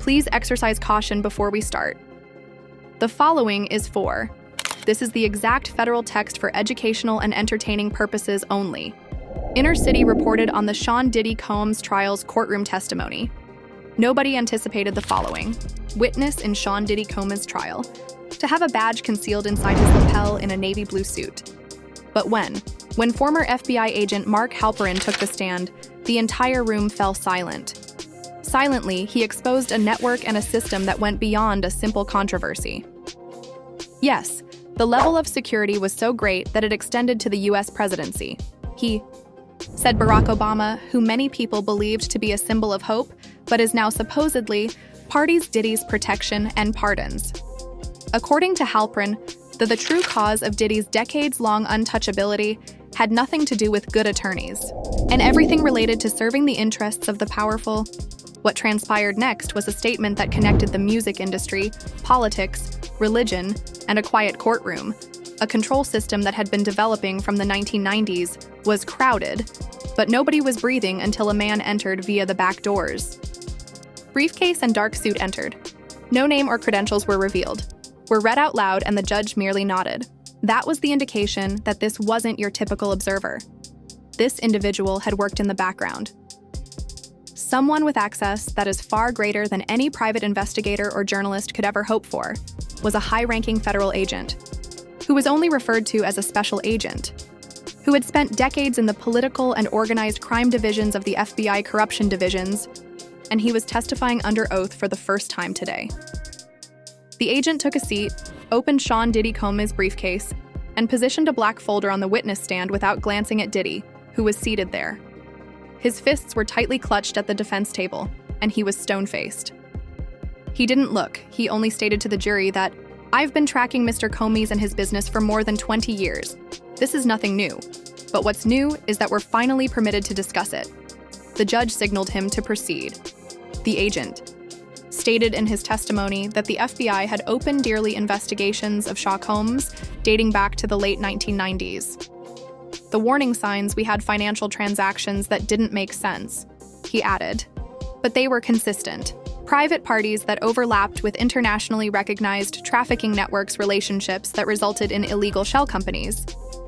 Please exercise caution before we start. The following is for. This is the exact federal text for educational and entertaining purposes only. Inner City reported on the Sean Diddy Combs trial's courtroom testimony. Nobody anticipated the following. Witness in Sean Diddy Combs trial. To have a badge concealed inside his lapel in a navy blue suit. But when former FBI agent Mark Halperin took the stand, the entire room fell silent. Silently, he exposed a network and a system that went beyond a simple controversy. Yes, the level of security was so great that it extended to the US presidency. He said Barack Obama, who many people believed to be a symbol of hope, but is now supposedly pardons Diddy's protection and pardons. According to Halperin, the true cause of Diddy's decades-long untouchability had nothing to do with good attorneys, and everything related to serving the interests of the powerful. What transpired next was a statement that connected the music industry, politics, religion, and a quiet courtroom. A control system that had been developing from the 1990s was crowded, but nobody was breathing until a man entered via the back doors. Briefcase and dark suit entered. No name or credentials were revealed. Were read out loud and the judge merely nodded. That was the indication that this wasn't your typical observer. This individual had worked in the background. Someone with access that is far greater than any private investigator or journalist could ever hope for was a high-ranking federal agent, who was only referred to as a special agent, who had spent decades in the political and organized crime divisions of the FBI corruption divisions, and he was testifying under oath for the first time today. The agent took a seat, opened Sean Diddy Combs' briefcase, and positioned a black folder on the witness stand without glancing at Diddy, who was seated there. His fists were tightly clutched at the defense table, and he was stone-faced. He didn't look, he only stated to the jury that, "I've been tracking Mr. Combs and his business for more than 20 years. This is nothing new. But what's new is that we're finally permitted to discuss it." The judge signaled him to proceed. The agent stated in his testimony that the FBI had opened yearly investigations of Sean Combs dating back to the late 1990s. The warning signs we had financial transactions that didn't make sense, he added. But they were consistent. Private parties that overlapped with internationally recognized trafficking networks relationships that resulted in illegal shell companies.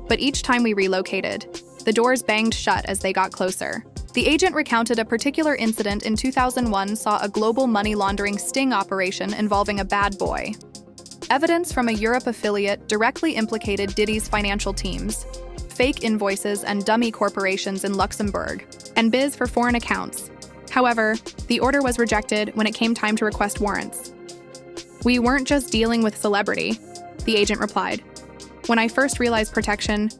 But each time we relocated, the doors banged shut as they got closer. The agent recounted a particular incident in 2001 saw a global money laundering sting operation involving a bad boy. Evidence from a Europe affiliate directly implicated Diddy's financial teams, fake invoices and dummy corporations in Luxembourg, and biz for foreign accounts. However, the order was rejected when it came time to request warrants. "We weren't just dealing with celebrity," the agent replied. "When I first realized protection,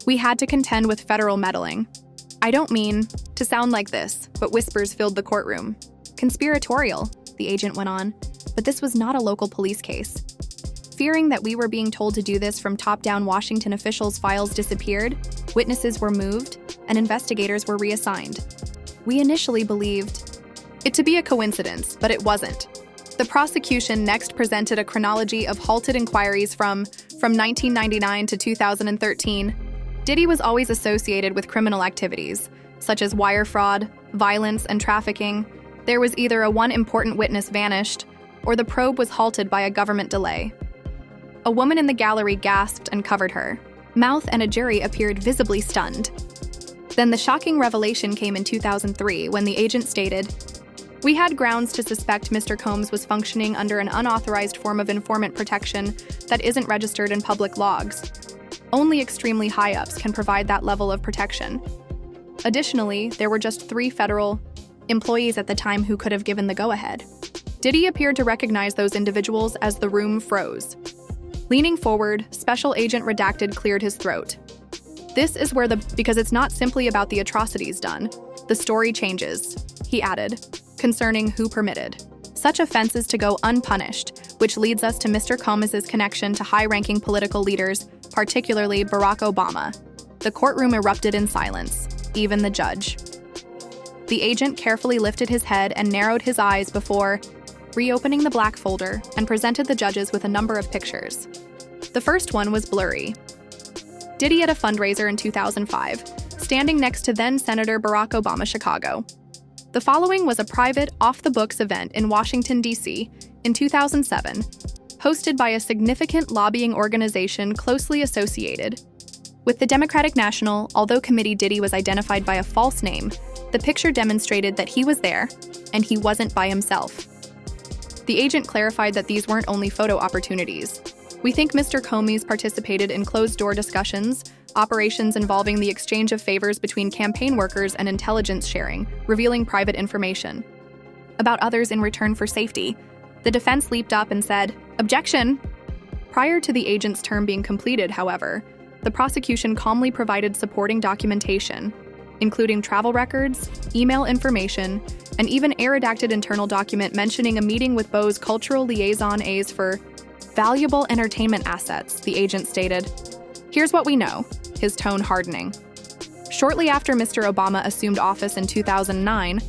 we had to contend with federal meddling. I don't mean to sound like this, but whispers filled the courtroom. Conspiratorial," the agent went on, "but this was not a local police case. Fearing that we were being told to do this from top-down Washington officials' files disappeared, witnesses were moved, and investigators were reassigned. We initially believed it to be a coincidence, but it wasn't." The prosecution next presented a chronology of halted inquiries from 1999 to 2013. Diddy was always associated with criminal activities, such as wire fraud, violence, and trafficking. There was either a one important witness vanished, or the probe was halted by a government delay. A woman in the gallery gasped and covered her mouth, and a jury appeared visibly stunned. Then the shocking revelation came in 2003 when the agent stated, "We had grounds to suspect Mr. Combs was functioning under an unauthorized form of informant protection that isn't registered in public logs. Only extremely high-ups can provide that level of protection. Additionally, there were just 3 federal employees at the time who could have given the go-ahead." Diddy appeared to recognize those individuals as the room froze. Leaning forward, Special Agent Redacted cleared his throat. "This is where because it's not simply about the atrocities done. The story changes," he added, concerning who permitted such offenses to go unpunished, which leads us to Mr. Combs' connection to high-ranking political leaders, particularly Barack Obama. The courtroom erupted in silence, even the judge. The agent carefully lifted his head and narrowed his eyes before reopening the black folder and presented the judges with a number of pictures. The first one was blurry. Diddy at a fundraiser in 2005, standing next to then-Senator Barack Obama, Chicago. The following was a private, off-the-books event in Washington, D.C. in 2007, hosted by a significant lobbying organization closely associated with the Democratic National. Although Committee Diddy was identified by a false name, the picture demonstrated that he was there, and he wasn't by himself. The agent clarified that these weren't only photo opportunities. We think Mr. Comey participated in closed-door discussions, operations involving the exchange of favors between campaign workers and intelligence sharing, revealing private information about others in return for safety. The defense leaped up and said, "Objection!" Prior to the agent's term being completed, however, the prosecution calmly provided supporting documentation, including travel records, email information, and even a redacted internal document mentioning a meeting with Bo's cultural liaison aides for valuable entertainment assets, the agent stated. "Here's what we know," his tone hardening. Shortly after Mr. Obama assumed office in 2009,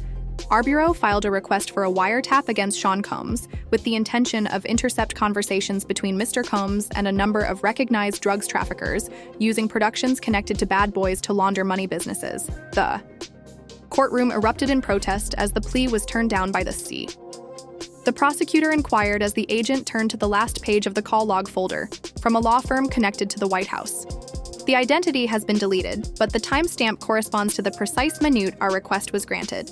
our bureau filed a request for a wiretap against Sean Combs with the intention of intercept conversations between Mr. Combs and a number of recognized drugs traffickers using productions connected to bad boys to launder money businesses. The courtroom erupted in protest as the plea was turned down by the C. The prosecutor inquired as the agent turned to the last page of the call log folder from a law firm connected to the White House. The identity has been deleted, but the timestamp corresponds to the precise minute our request was granted.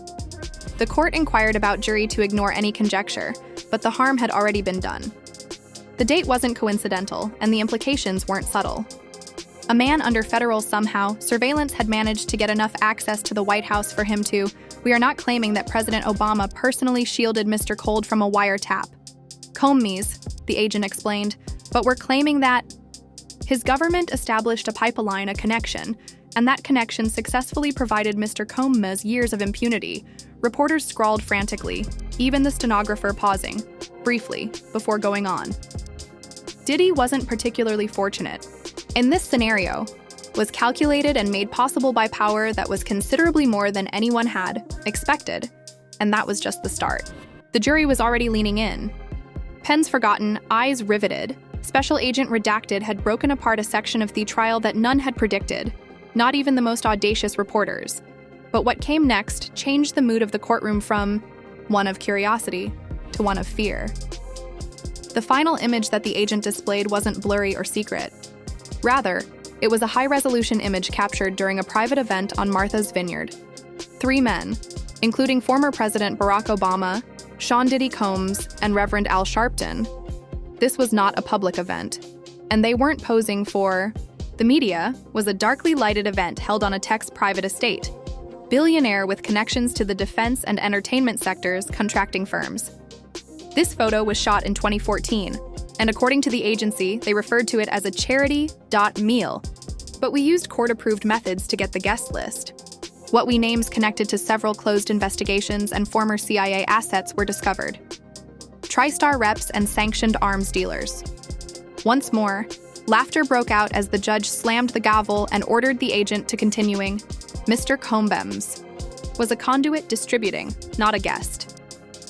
The court inquired about jury to ignore any conjecture, but the harm had already been done. The date wasn't coincidental, and the implications weren't subtle. A man under federal surveillance had managed to get enough access to the White House for him to. We are not claiming that President Obama personally shielded Mr. Cold from a wiretap. Comey's, the agent explained, but we're claiming that his government established a pipeline, a connection, and that connection successfully provided Mr. Comey's years of impunity. Reporters scrawled frantically, even the stenographer pausing, briefly, before going on. Diddy wasn't particularly fortunate. In this scenario, was calculated and made possible by power that was considerably more than anyone had expected, and that was just the start. The jury was already leaning in. Pens forgotten, eyes riveted. Special Agent Redacted had broken apart a section of the trial that none had predicted, not even the most audacious reporters. But what came next changed the mood of the courtroom from one of curiosity to one of fear. The final image that the agent displayed wasn't blurry or secret. Rather, it was a high-resolution image captured during a private event on Martha's Vineyard. 3 men, including former President Barack Obama, Sean Diddy Combs, and Reverend Al Sharpton. This was not a public event, and they weren't posing for the media. Was a darkly lighted event held on a tech's private estate. Billionaire with connections to the defense and entertainment sectors, contracting firms. This photo was shot in 2014, and according to the agency, they referred to it as a charity.meal. But we used court-approved methods to get the guest list. What we names connected to several closed investigations and former CIA assets were discovered. TriStar reps and sanctioned arms dealers. Once more, laughter broke out as the judge slammed the gavel and ordered the agent to continuing. Mr. Combs was a conduit distributing, not a guest.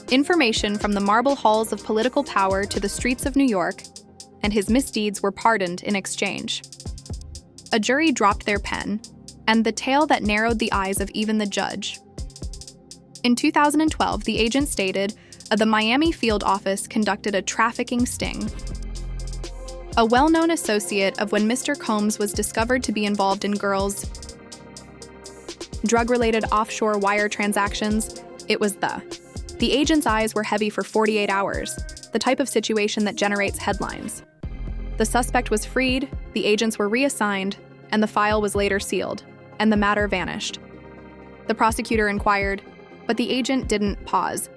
Information from the marble halls of political power to the streets of New York, and his misdeeds were pardoned in exchange. A jury dropped their pen, and the tale that narrowed the eyes of even the judge. In 2012, the agent stated, the Miami field office conducted a trafficking sting. A well-known associate of when Mr. Combs was discovered to be involved in girls' drug-related offshore wire transactions, it was the agent's eyes were heavy for 48 hours, the type of situation that generates headlines. The suspect was freed, the agents were reassigned, and the file was later sealed, and the matter vanished. The prosecutor inquired, but the agent didn't pause.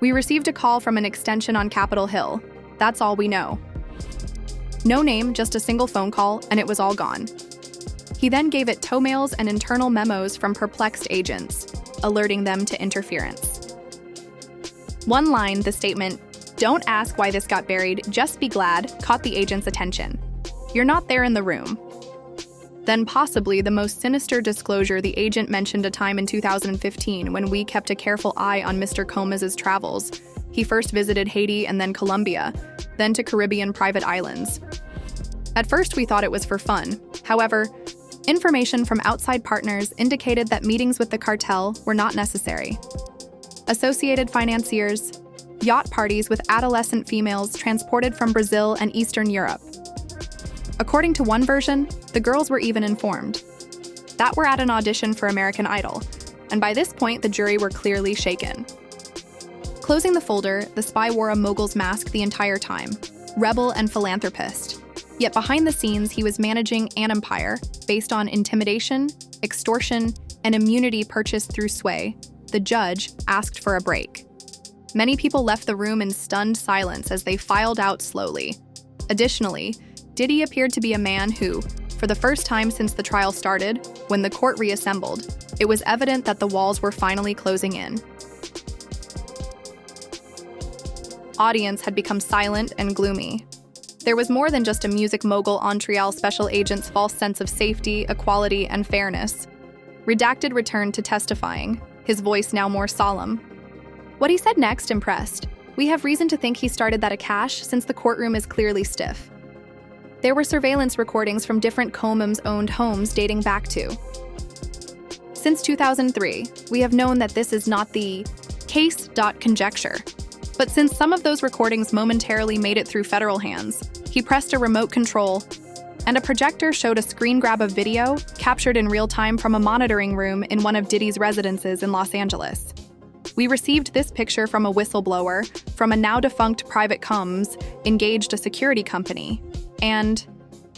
We received a call from an extension on Capitol Hill. That's all we know. No name, just a single phone call, and it was all gone. He then gave it tow mails and internal memos from perplexed agents, alerting them to interference. One line, the statement, "Don't ask why this got buried, just be glad," caught the agent's attention. You're not there in the room. Then possibly the most sinister disclosure, the agent mentioned a time in 2015 when we kept a careful eye on Mr. Combs' travels. He first visited Haiti and then Colombia, then to Caribbean private islands. At first we thought it was for fun. However, Information from outside partners indicated that meetings with the cartel were not necessary. Associated financiers, yacht parties with adolescent females transported from Brazil and Eastern Europe. According to one version, the girls were even informed that we're at an audition for American Idol, and by this point the jury were clearly shaken. Closing the folder, the spy wore a mogul's mask the entire time, rebel and philanthropist. Yet behind the scenes, he was managing an empire based on intimidation, extortion, and immunity purchased through sway. The judge asked for a break. Many people left the room in stunned silence as they filed out slowly. Additionally, Diddy appeared to be a man who, for the first time since the trial started, when the court reassembled, it was evident that the walls were finally closing in. Audience had become silent and gloomy. There was more than just a music mogul Montreal special agent's false sense of safety, equality, and fairness. Redacted returned to testifying, his voice now more solemn. What he said next impressed. We have reason to think he started that a cache since the courtroom is clearly stiff. There were surveillance recordings from different Combs-owned homes dating back to. Since 2003, we have known that this is not the case. Conjecture. But since some of those recordings momentarily made it through federal hands, he pressed a remote control, and a projector showed a screen grab of video captured in real time from a monitoring room in one of Diddy's residences in Los Angeles. We received this picture from a whistleblower from a now-defunct private Combs engaged a security company, and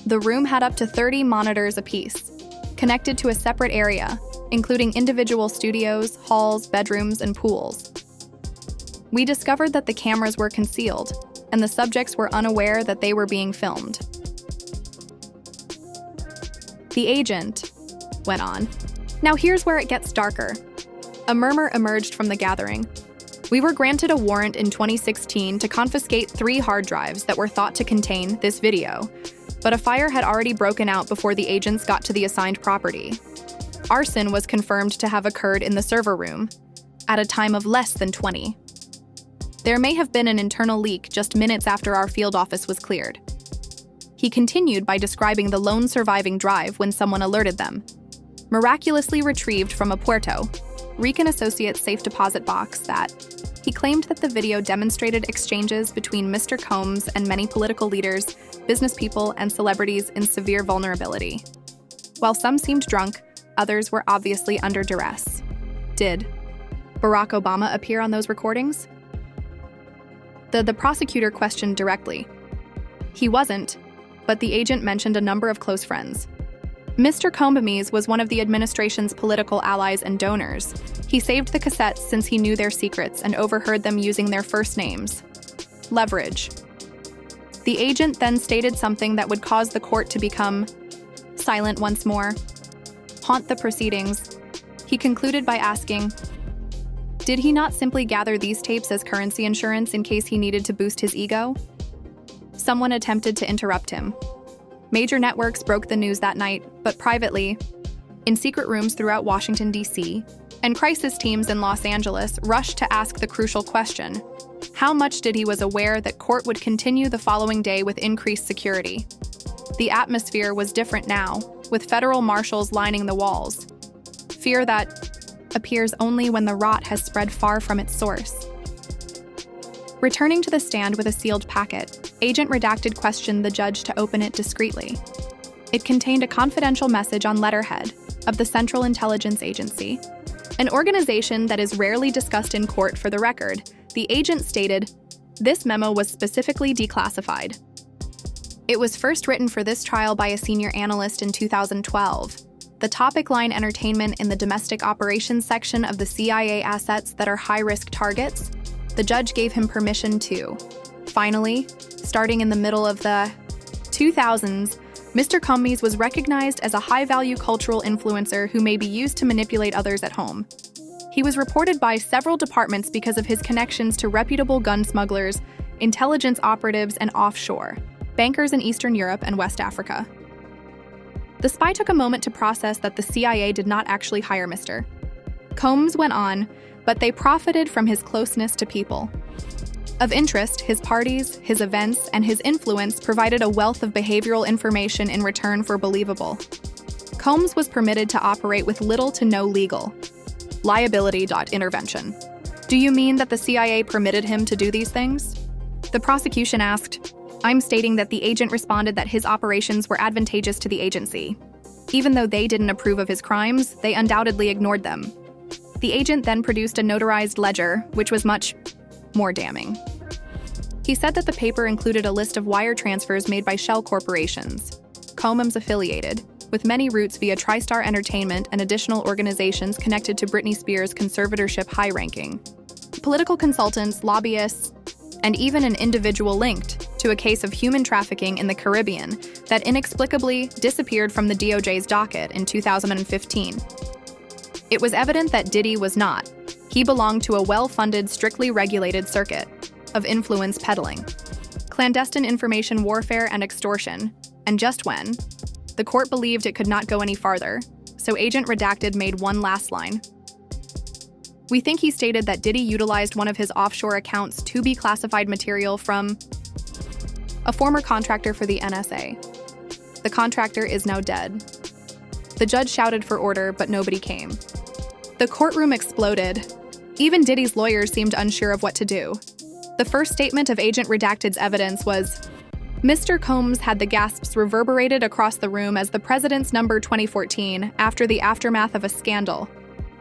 the room had up to 30 monitors apiece, connected to a separate area, including individual studios, halls, bedrooms, and pools. We discovered that the cameras were concealed, and the subjects were unaware that they were being filmed. The agent went on. Now here's where it gets darker. A murmur emerged from the gathering. We were granted a warrant in 2016 to confiscate 3 hard drives that were thought to contain this video, but a fire had already broken out before the agents got to the assigned property. Arson was confirmed to have occurred in the server room, at a time of less than 20. There may have been an internal leak just minutes after our field office was cleared. He continued by describing the lone surviving drive when someone alerted them. Miraculously retrieved from a Puerto Rican associate's safe deposit box that he claimed that the video demonstrated exchanges between Mr. Combs and many political leaders, business people, and celebrities in severe vulnerability. While some seemed drunk, others were obviously under duress. Did Barack Obama appear on those recordings? The prosecutor questioned directly. He wasn't, but the agent mentioned a number of close friends. Mr. Combs was one of the administration's political allies and donors. He saved the cassettes since he knew their secrets and overheard them using their first names. Leverage. The agent then stated something that would cause the court to become silent once more. Haunt the proceedings. He concluded by asking, did he not simply gather these tapes as currency insurance in case he needed to boost his ego? Someone attempted to interrupt him. Major networks broke the news that night, but privately, in secret rooms throughout Washington, D.C., and crisis teams in Los Angeles rushed to ask the crucial question: how much Diddy was aware that court would continue the following day with increased security? The atmosphere was different now, with federal marshals lining the walls. Fear that appears only when the rot has spread far from its source. Returning to the stand with a sealed packet, Agent Redacted questioned the judge to open it discreetly. It contained a confidential message on letterhead of the Central Intelligence Agency, an organization that is rarely discussed in court. For the record, the agent stated, this memo was specifically declassified. It was first written for this trial by a senior analyst in 2012. The topic line entertainment in the domestic operations section of the CIA assets that are high-risk targets, the judge gave him permission to. Finally, starting in the middle of the 2000s, Mr. Combs was recognized as a high-value cultural influencer who may be used to manipulate others at home. He was reported by several departments because of his connections to reputable gun smugglers, intelligence operatives, and offshore bankers in Eastern Europe and West Africa. The spy took a moment to process that the CIA did not actually hire Mr. Combs went on, but they profited from his closeness to people. Of interest, his parties, his events, and his influence provided a wealth of behavioral information in return for believable Combs was permitted to operate with little to no legal liability. Intervention. Do you mean that the CIA permitted him to do these things? The prosecution asked, I'm stating that the agent responded that his operations were advantageous to the agency. Even though they didn't approve of his crimes, they undoubtedly ignored them. The agent then produced a notarized ledger, which was much more damning. He said that the paper included a list of wire transfers made by shell corporations, Combs affiliated, with many routes via TriStar Entertainment and additional organizations connected to Britney Spears' conservatorship high-ranking, political consultants, lobbyists, and even an individual linked to a case of human trafficking in the Caribbean that inexplicably disappeared from the DOJ's docket in 2015. It was evident that Diddy was not. He belonged to a well-funded, strictly regulated circuit of influence peddling, clandestine information warfare, and extortion. And just when the court believed it could not go any farther, so Agent Redacted made one last line. We think he stated that Diddy utilized one of his offshore accounts to be classified material from a former contractor for the NSA. The contractor is now dead. The judge shouted for order, but nobody came. The courtroom exploded. Even Diddy's lawyers seemed unsure of what to do. The first statement of Agent Redacted's evidence was, Mr. Combs had the gasps reverberated across the room as the President's number 2014 after the aftermath of a scandal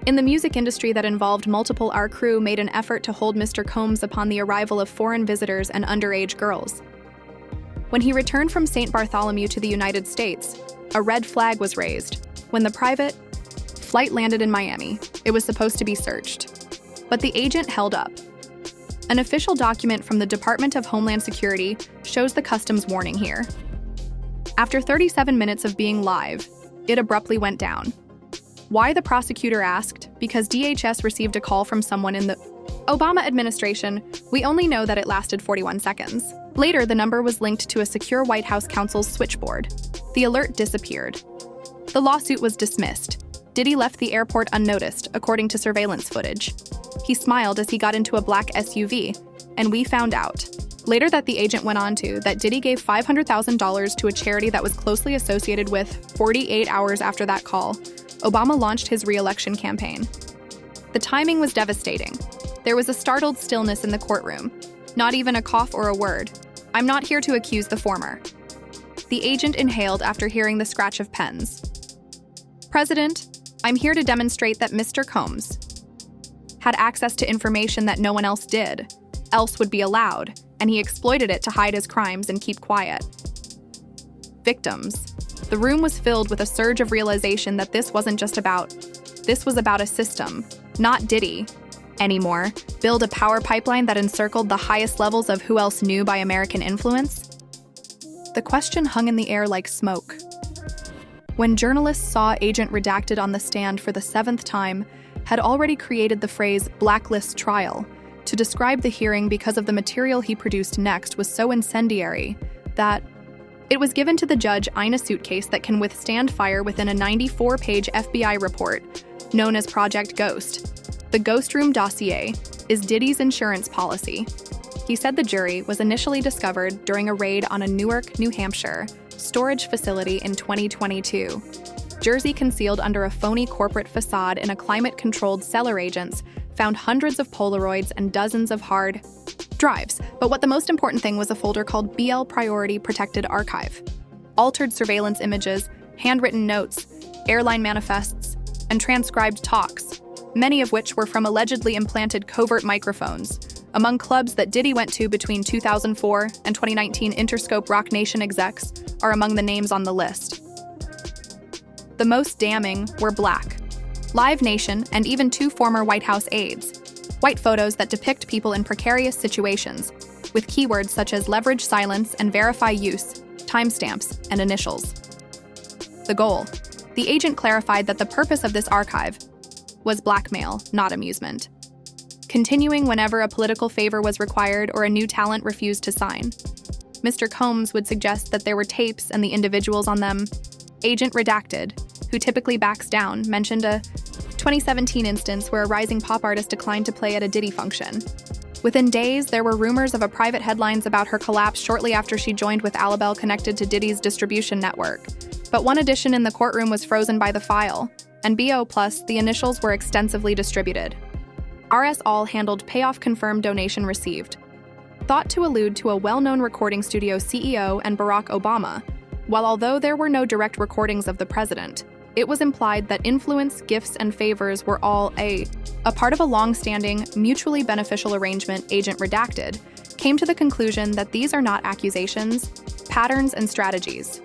in the music industry that involved multiple. Our crew made an effort to hold Mr. Combs upon the arrival of foreign visitors and underage girls. When he returned from St. Bartholomew to the United States, a red flag was raised. When the private flight landed in Miami, it was supposed to be searched. But the agent held up. An official document from the Department of Homeland Security shows the customs warning here. After 37 minutes of being live, it abruptly went down. Why, the prosecutor asked? Because DHS received a call from someone in the Obama administration. We only know that it lasted 41 seconds. Later, the number was linked to a secure White House counsel's switchboard. The alert disappeared. The lawsuit was dismissed. Diddy left the airport unnoticed, according to surveillance footage. He smiled as he got into a black SUV, and we found out later that the agent went on to that Diddy gave $500,000 to a charity that was closely associated with. 48 hours after that call, Obama launched his re-election campaign. The timing was devastating. There was a startled stillness in the courtroom, not even a cough or a word. I'm not here to accuse the former. The agent inhaled after hearing the scratch of pens. President, I'm here to demonstrate that Mr. Combs had access to information that no one else did, else would be allowed, and he exploited it to hide his crimes and keep quiet. Victims. The room was filled with a surge of realization that this was about a system, not Diddy anymore. Build a power pipeline that encircled the highest levels of who else knew by American influence? The question hung in the air like smoke. When journalists saw Agent Redacted on the stand for the 7th time, had already created the phrase blacklist trial to describe the hearing because of the material he produced next was so incendiary that it was given to the judge in a suitcase that can withstand fire within a 94-page FBI report known as Project Ghost. The Ghost Room dossier is Diddy's insurance policy. He said the jury was initially discovered during a raid on a Newark, New Hampshire storage facility in 2022. Jersey concealed under a phony corporate facade in a climate-controlled cellar. Agents found hundreds of Polaroids and dozens of hard drives. But what the most important thing was a folder called BL Priority Protected Archive. Altered surveillance images, handwritten notes, airline manifests, and transcribed talks, many of which were from allegedly implanted covert microphones. Among clubs that Diddy went to between 2004 and 2019, Interscope Rock Nation execs are among the names on the list. The most damning were Black, Live Nation, and even 2 former White House aides. White photos that depict people in precarious situations, with keywords such as leverage silence and verify use, timestamps, and initials. The goal. The agent clarified that the purpose of this archive was blackmail, not amusement. Continuing whenever a political favor was required or a new talent refused to sign. Mr. Combs would suggest that there were tapes and the individuals on them. Agent Redacted, who typically backs down, mentioned a 2017 instance where a rising pop artist declined to play at a Diddy function. Within days, there were rumors of a private headlines about her collapse shortly after she joined with Alabel connected to Diddy's distribution network. But one addition in the courtroom was frozen by the file, and BO plus the initials were extensively distributed. RS all handled payoff confirmed donation received, thought to allude to a well-known recording studio CEO and Barack Obama, while although there were no direct recordings of the president, it was implied that influence, gifts, and favors were all a part of a long-standing, mutually beneficial arrangement. Agent Redacted came to the conclusion that these are not accusations, patterns, and strategies.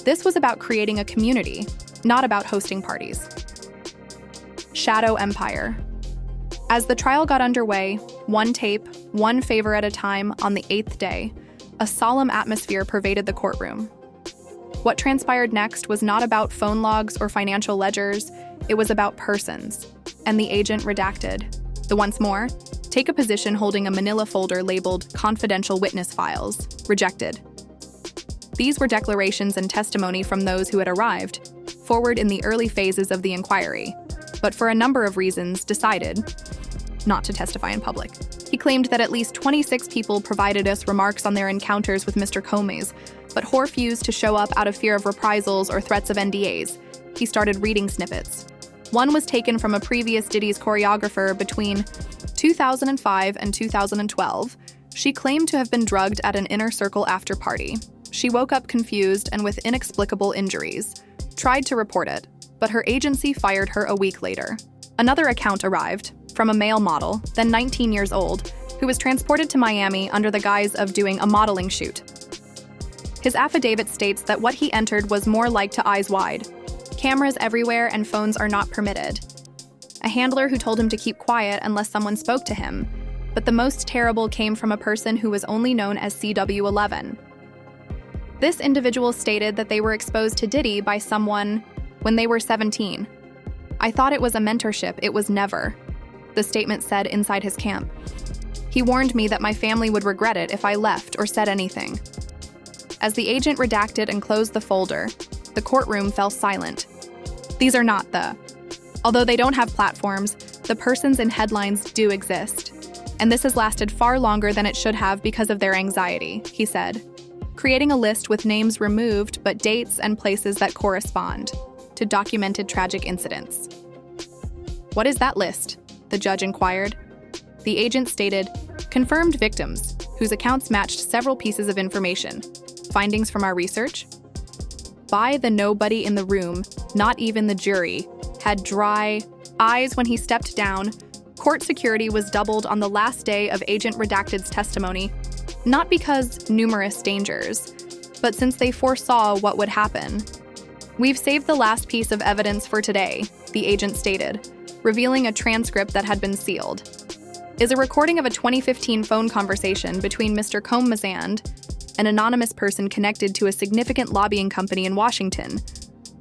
This was about creating a community, not about hosting parties. Shadow Empire. As the trial got underway, one tape, one favor at a time, on the 8th day, a solemn atmosphere pervaded the courtroom. What transpired next was not about phone logs or financial ledgers, it was about persons. And the agent redacted. The once more, take a position holding a manila folder labeled confidential witness files, rejected. These were declarations and testimony from those who had arrived, forward in the early phases of the inquiry, but for a number of reasons decided not to testify in public. He claimed that at least 26 people provided us remarks on their encounters with Mr. Combs, but Hoare refused to show up out of fear of reprisals or threats of NDAs. He started reading snippets. One was taken from a previous Diddy's choreographer between 2005 and 2012. She claimed to have been drugged at an inner circle after party. She woke up confused and with inexplicable injuries. Tried to report it, but her agency fired her a week later. Another account arrived from a male model, then 19 years old, who was transported to Miami under the guise of doing a modeling shoot. His affidavit states that what he entered was more like to Eyes Wide. Cameras everywhere and phones are not permitted. A handler who told him to keep quiet unless someone spoke to him, but the most terrible came from a person who was only known as CW11. This individual stated that they were exposed to Diddy by someone when they were 17. I thought it was a mentorship, it was never, the statement said inside his camp. He warned me that my family would regret it if I left or said anything. As the agent redacted and closed the folder, the courtroom fell silent. These are not although they don't have platforms, the persons in headlines do exist. And this has lasted far longer than it should have because of their anxiety, he said, creating a list with names removed but dates and places that correspond to documented tragic incidents. What is that list? The judge inquired. The agent stated, confirmed victims, whose accounts matched several pieces of information. Findings from our research? By the nobody in the room, not even the jury, had dry eyes when he stepped down. Court security was doubled on the last day of Agent Redacted's testimony, not because numerous dangers, but since they foresaw what would happen. We've saved the last piece of evidence for today, the agent stated, revealing a transcript that had been sealed. Is a recording of a 2015 phone conversation between Mr. Combs and an anonymous person connected to a significant lobbying company in Washington,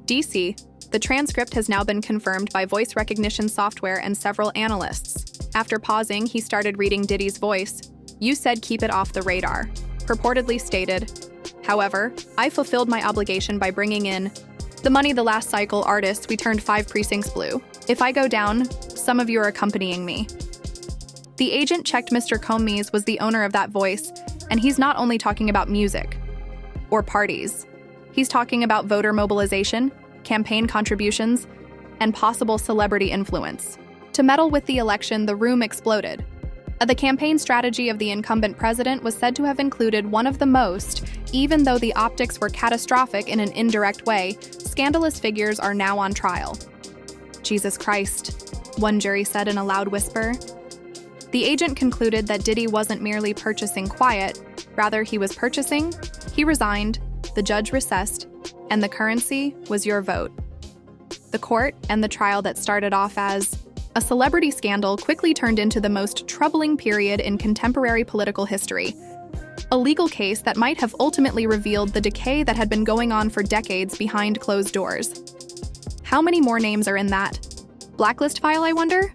D.C. The transcript has now been confirmed by voice recognition software and several analysts. After pausing, he started reading Diddy's voice. You said keep it off the radar, purportedly stated. However, I fulfilled my obligation by bringing in the money the last cycle artists we turned 5 precincts blue. If I go down, some of you are accompanying me. The agent checked Mr. Combs was the owner of that voice, and he's not only talking about music or parties. He's talking about voter mobilization, campaign contributions, and possible celebrity influence. To meddle with the election, the room exploded. The campaign strategy of the incumbent president was said to have included one of the most, even though the optics were catastrophic in an indirect way, scandalous figures are now on trial. Jesus Christ, one jury said in a loud whisper. The agent concluded that Diddy wasn't merely purchasing quiet, rather he was purchasing, he resigned, the judge recessed, and the currency was your vote. The court and the trial that started off as a celebrity scandal quickly turned into the most troubling period in contemporary political history. A legal case that might have ultimately revealed the decay that had been going on for decades behind closed doors. How many more names are in that blacklist file, I wonder?